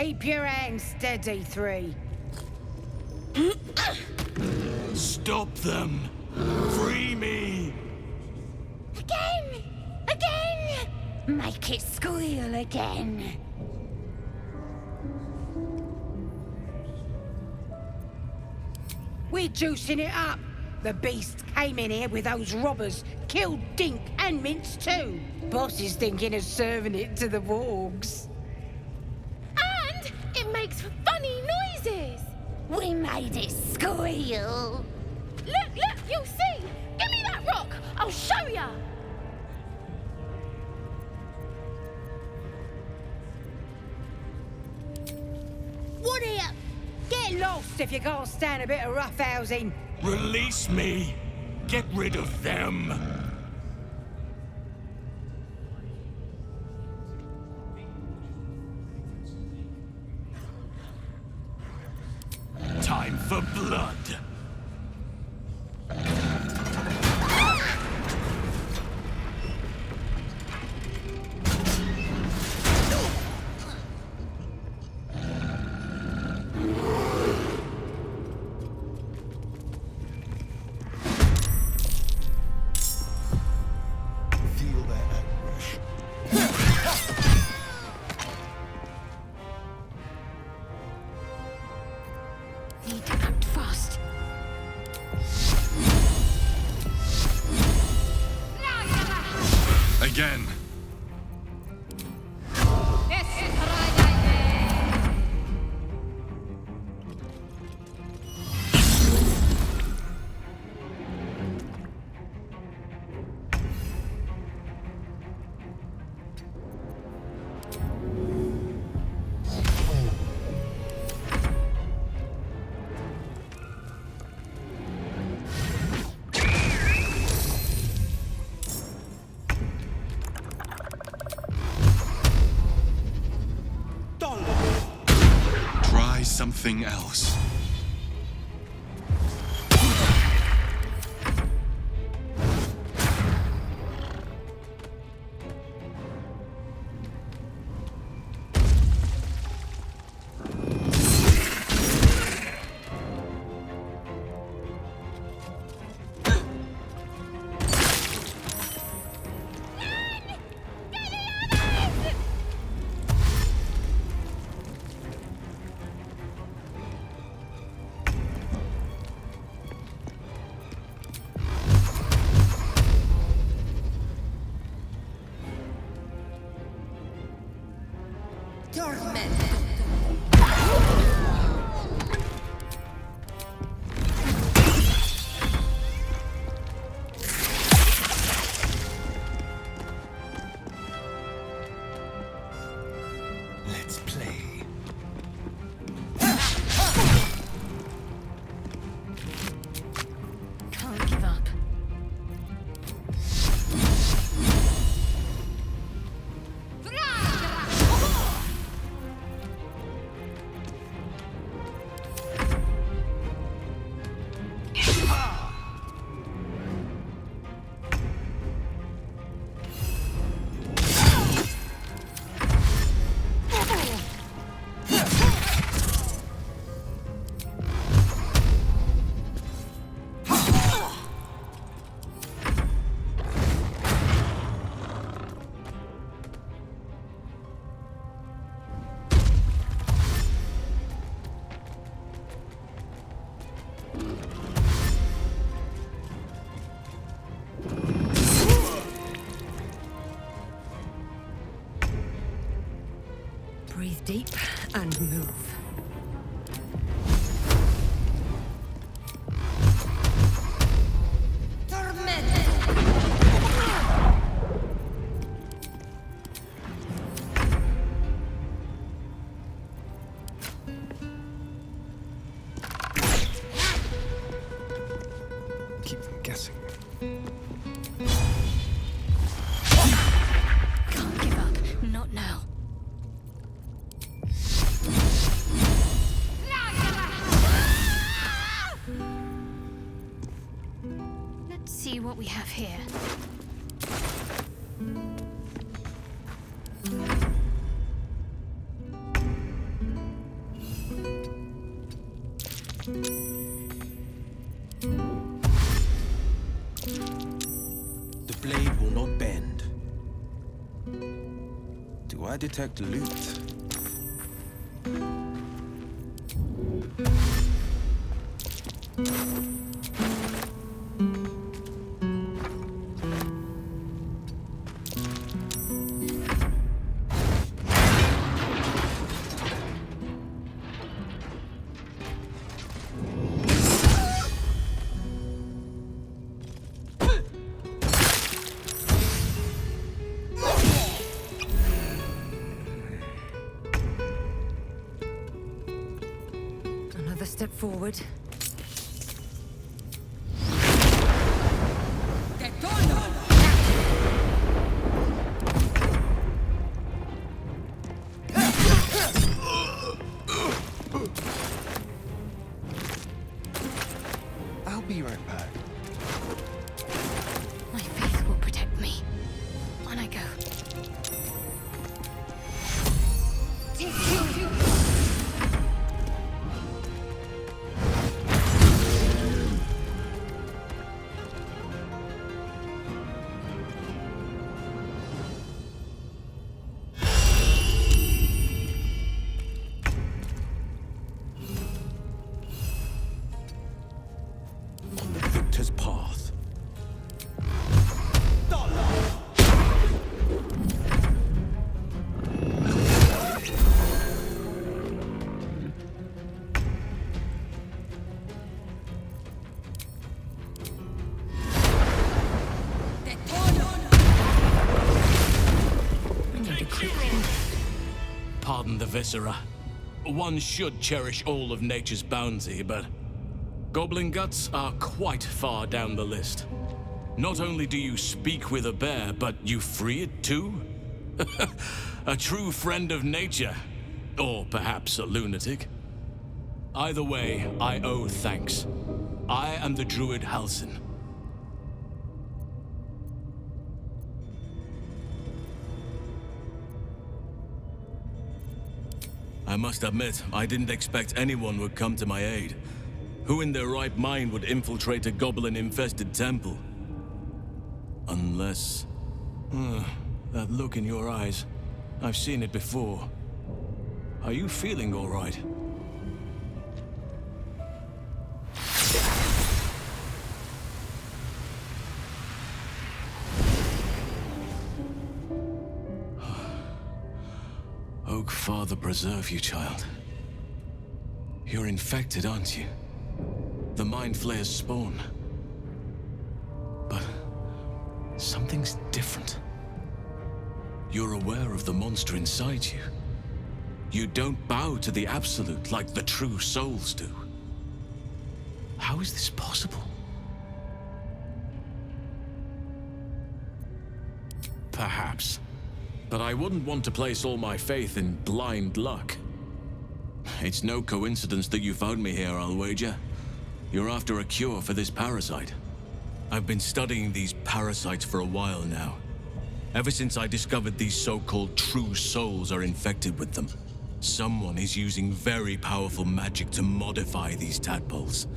Keep your hands steady, three. Stop them! Free me! Again! Again! Make it squeal again. We're juicing it up. The beast came in here with those robbers, killed Dink and Mince too. Boss is thinking of serving it to the wargs. And it makes funny noises. We made it squeal. Look, you'll see. Give me that rock. I'll show ya. What here? Get lost if you can't stand a bit of roughhousing. Release me! Get rid of them! Time for blood! Need to act fast. Again! Try something else. Let's play. Can't give up. Breathe deep and move. Keep them guessing. Can't give up. Not now. Let's see what we have here. I detect loot. Another step forward. I'll be right back. My faith will protect me. On I go. The victor's path. Pardon the viscera. One should cherish all of nature's bounty, but goblin guts are quite far down the list. Not only do you speak with a bear, but you free it too? A true friend of nature. Or perhaps a lunatic. Either way, I owe thanks. I am the druid Halsin. I must admit, I didn't expect anyone would come to my aid. Who in their right mind would infiltrate a goblin-infested temple? Unless... that look in your eyes. I've seen it before. Are you feeling all right? Oak Father preserve you, child. You're infected, aren't you? The Mind Flayer's spawn. But something's different. You're aware of the monster inside you. You don't bow to the Absolute like the true souls do. How is this possible? Perhaps. But I wouldn't want to place all my faith in blind luck. It's no coincidence that you found me here, I'll wager. You're after a cure for this parasite. I've been studying these parasites for a while now. Ever since I discovered these so-called true souls are infected with them. Someone is using very powerful magic to modify these tadpoles.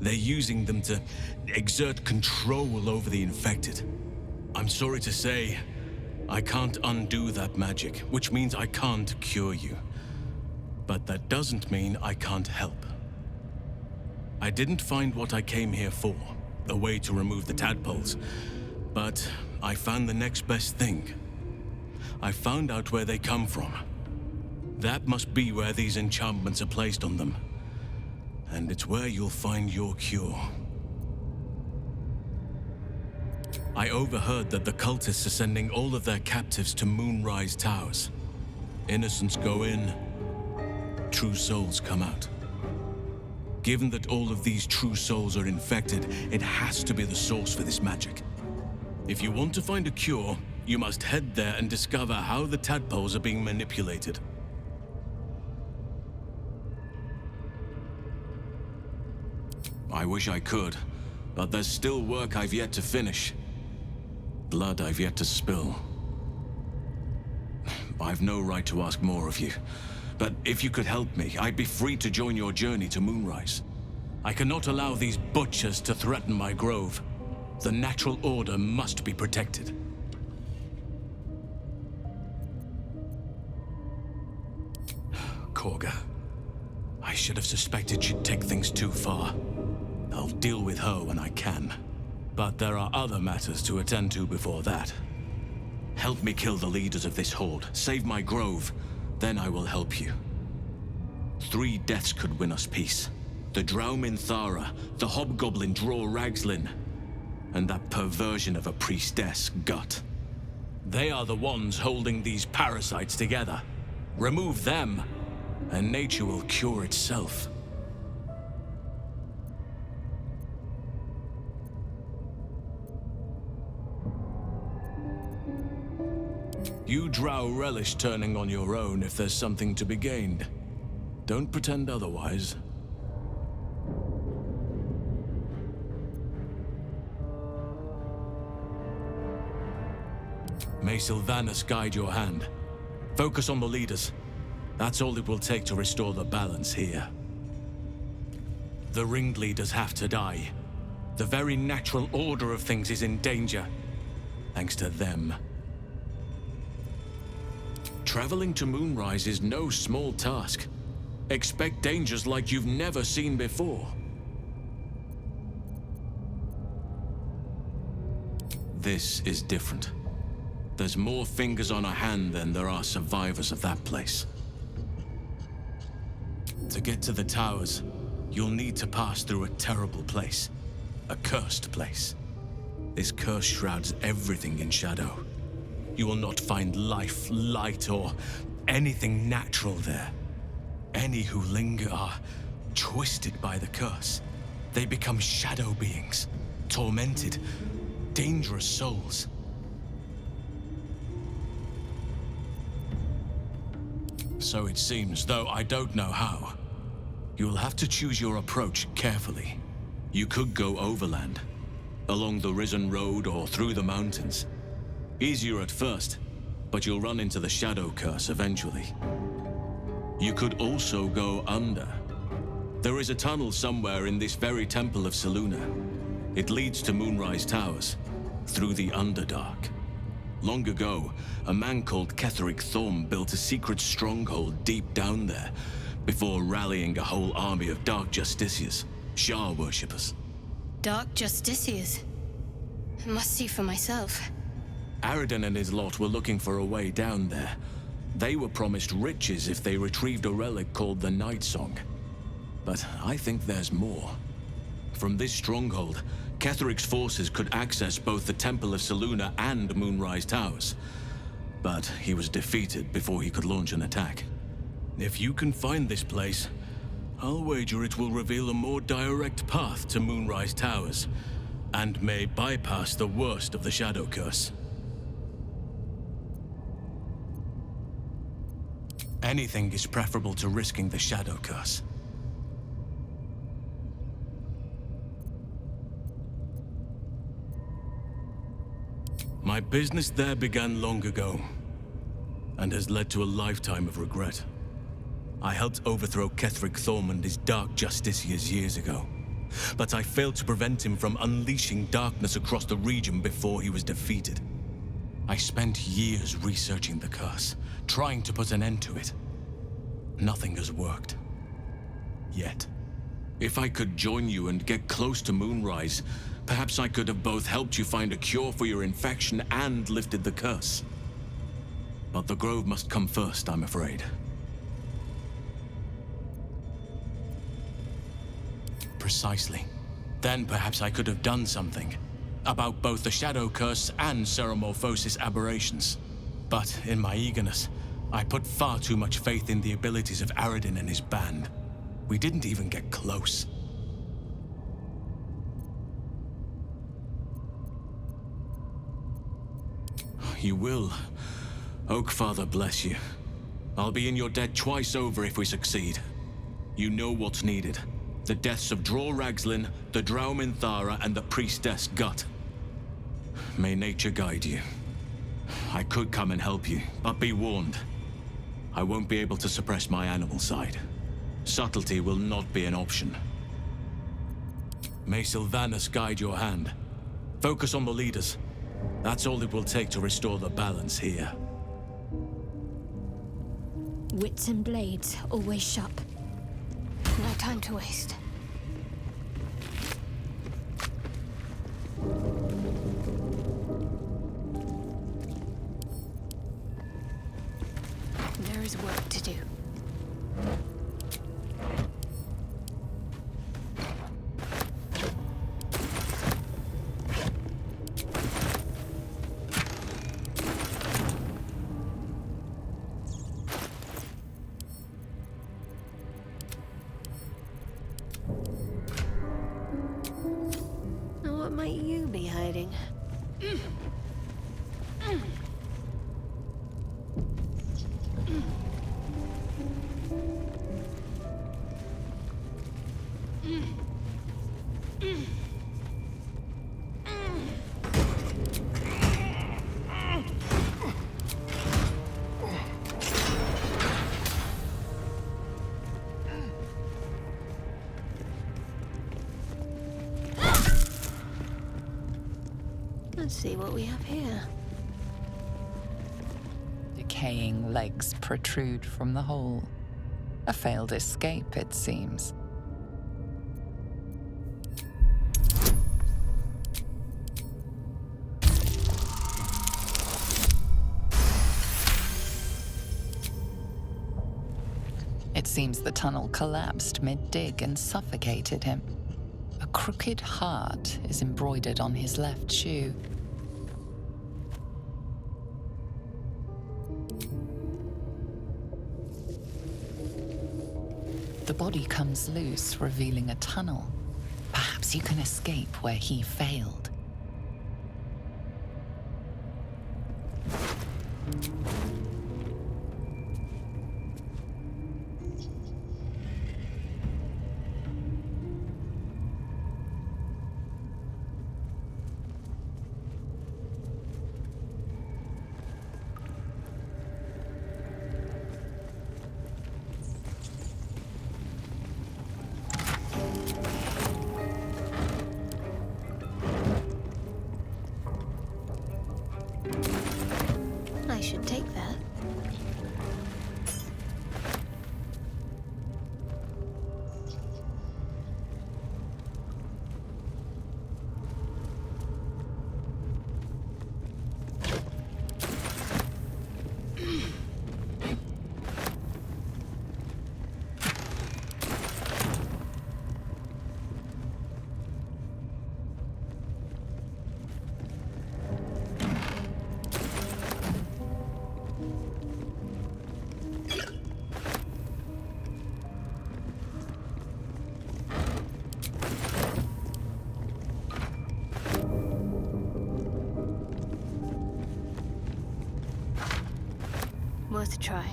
They're using them to exert control over the infected. I'm sorry to say, I can't undo that magic, which means I can't cure you. But that doesn't mean I can't help. I didn't find what I came here for, a way to remove the tadpoles, but I found the next best thing. I found out where they come from. That must be where these enchantments are placed on them. And it's where you'll find your cure. I overheard that the cultists are sending all of their captives to Moonrise Towers. Innocents go in, true souls come out. Given that all of these true souls are infected, it has to be the source for this magic. If you want to find a cure, you must head there and discover how the tadpoles are being manipulated. I wish I could, but there's still work I've yet to finish. Blood I've yet to spill. I've no right to ask more of you, but if you could help me, I'd be free to join your journey to Moonrise. I cannot allow these butchers to threaten my grove. The natural order must be protected. Korga. I should have suspected she'd take things too far. I'll deal with her when I can. But there are other matters to attend to before that. Help me kill the leaders of this horde, save my grove, then I will help you. 3 deaths could win us peace. The Draumin Thara, the hobgoblin Draw Ragslin, and that perversion of a priestess, Gut. They are the ones holding these parasites together. Remove them, and nature will cure itself. You drow relish turning on your own if there's something to be gained. Don't pretend otherwise. May Sylvanus guide your hand. Focus on the leaders. That's all it will take to restore the balance here. The ringleaders have to die. The very natural order of things is in danger, thanks to them. Traveling to Moonrise is no small task. Expect dangers like you've never seen before. This is different. There's more fingers on a hand than there are survivors of that place. To get to the towers, you'll need to pass through a terrible place. A cursed place. This curse shrouds everything in shadow. You will not find life, light, or anything natural there. Any who linger are twisted by the curse. They become shadow beings, tormented, dangerous souls. So it seems, though I don't know how. You'll have to choose your approach carefully. You could go overland, along the Risen Road or through the mountains. Easier at first, but you'll run into the shadow curse eventually. You could also go under. There is a tunnel somewhere in this very temple of Selûne. It leads to Moonrise Towers, through the Underdark. Long ago, a man called Ketheric Thorm built a secret stronghold deep down there, before rallying a whole army of Dark Justiciars, Shah worshippers. Dark Justiciars. I must see for myself. Aradin and his lot were looking for a way down there. They were promised riches if they retrieved a relic called the Night Song. But I think there's more. From this stronghold, Ketheric's forces could access both the Temple of Selûne and Moonrise Towers. But he was defeated before he could launch an attack. If you can find this place, I'll wager it will reveal a more direct path to Moonrise Towers, and may bypass the worst of the Shadow Curse. Anything is preferable to risking the Shadow Curse. My business there began long ago, and has led to a lifetime of regret. I helped overthrow Ketheric Thorm and his Dark Justiciars years ago, but I failed to prevent him from unleashing darkness across the region before he was defeated. I spent years researching the curse, trying to put an end to it. Nothing has worked. Yet. If I could join you and get close to Moonrise, perhaps I could have both helped you find a cure for your infection and lifted the curse. But the Grove must come first, I'm afraid. Precisely. Then perhaps I could have done something about both the Shadow Curse and Ceremorphosis aberrations. But in my eagerness, I put far too much faith in the abilities of Aradin and his band. We didn't even get close. You will. Oakfather bless you. I'll be in your debt twice over if we succeed. You know what's needed. The deaths of Draw Ragslin, the Draumin Thara, and the Priestess Gut. May nature guide you. I could come and help you, but be warned. I won't be able to suppress my animal side. Subtlety will not be an option. May Sylvanus guide your hand. Focus on the leaders. That's all it will take to restore the balance here. Wits and blades always sharp. No time to waste. There is work to do. Now, what might you be hiding? Let's see what we have here. Decaying legs protrude from the hole. A failed escape, it seems. It seems the tunnel collapsed mid-dig and suffocated him. A crooked heart is embroidered on his left shoe. The body comes loose, revealing a tunnel. Perhaps you can escape where he failed. I should take that. Worth a try.